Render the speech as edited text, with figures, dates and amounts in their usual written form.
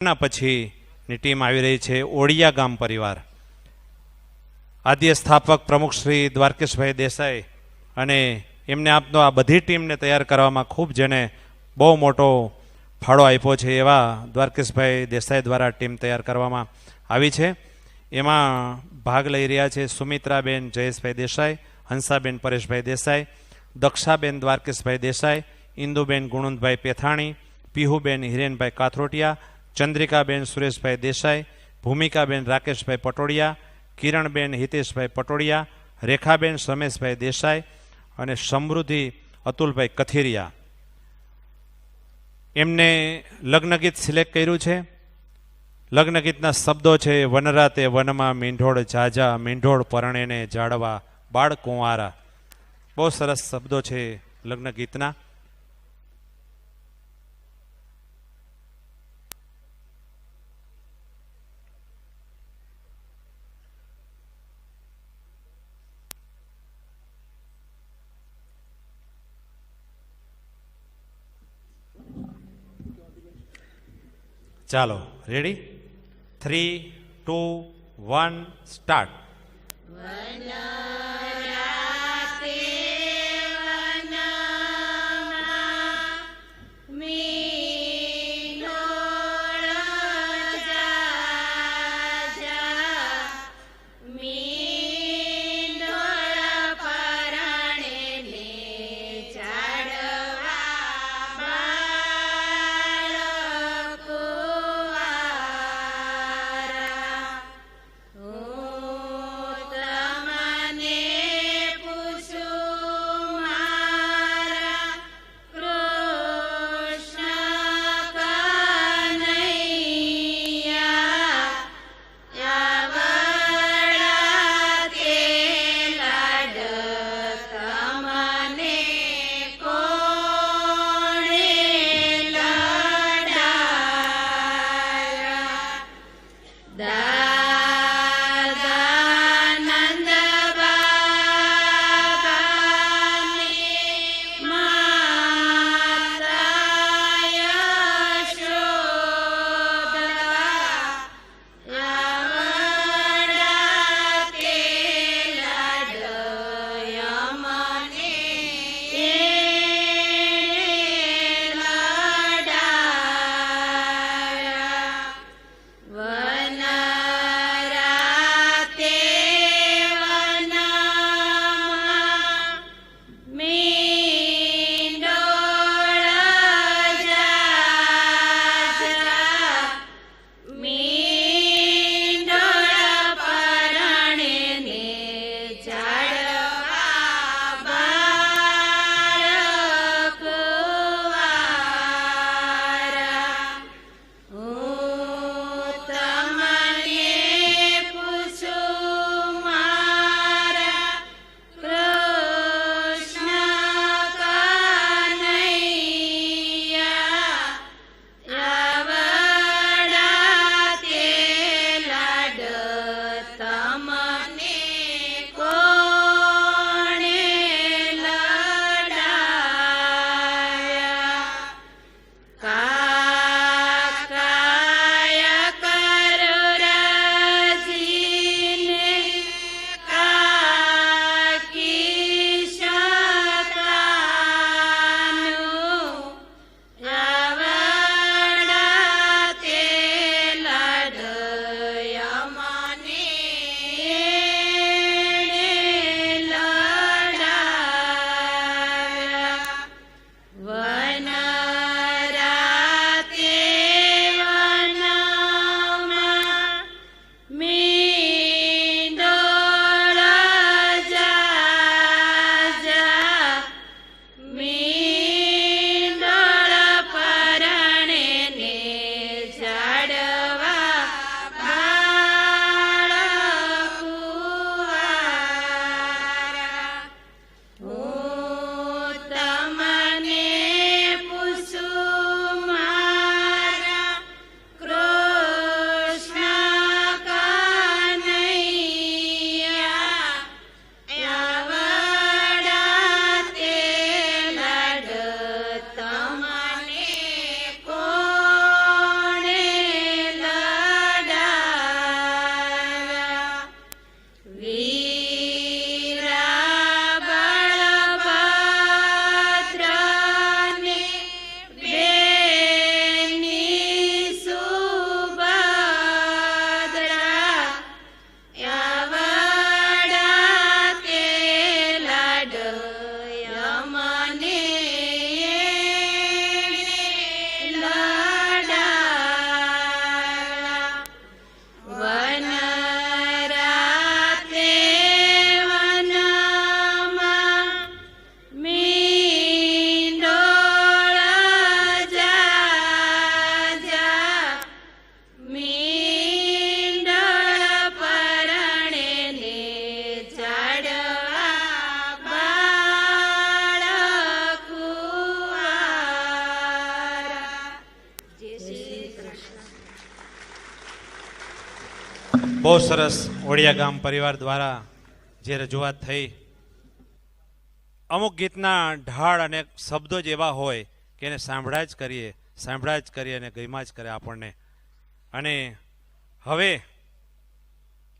ના પછીની ટીમ આવી રહી છે ઓડિયા ગામ પરિવાર. આદ્ય સ્થાપક પ્રમુખ શ્રી દ્વારકેશભાઈ દેસાઈ અને એમને આપનો આ બધી ટીમને તૈયાર કરવામાં ખૂબ જેને બહુ મોટો ફાળો આપ્યો છે એવા દ્વારકેશભાઈ દેસાઈ દ્વારા ટીમ તૈયાર કરવામાં આવી છે. એમાં ભાગ લઈ રહ્યા છે સુમિત્રાબેન જયેશભાઈ દેસાઈ, હંસાબેન પરેશભાઈ દેસાઈ, દક્ષાબેન દ્વારકેશભાઈ દેસાઈ, ઇન્દુબેન ગુણવંતભાઈ પેથાણી, પીહુબેન હિરેનભાઈ કાથરોટિયા, ચંદ્રિકાબેન સુરેશભાઈ દેસાઈ, ભૂમિકાબેન રાકેશભાઈ પટોડિયા, કિરણબેન હિતેશભાઈ પટોડિયા, રેખાબેન રમેશભાઈ દેસાઈ અને સમૃદ્ધિ અતુલભાઈ કથિરિયા. એમને લગ્નગીત સિલેક્ટ કર્યું છે. લગ્નગીતના શબ્દો છે વનરાતે વનમાં મીંઢોળ ઝાઝા, મીંઢોળ પરણેને જાળવા બાળ કુંવારા. બહુ સરસ શબ્દો છે લગ્નગીતના. ચાલો રેડી, 3, 2, 1 સ્ટાર્ટ. બહુ સરસ ઓડિયા ગામ પરિવાર દ્વારા જે રજૂઆત થઈ. અમુક ગીતના ઢાળ અને શબ્દો જ એવા હોય કે એને સાંભળ્યા જ કરીએ અને ગમ્યા જ કરે આપણને. અને હવે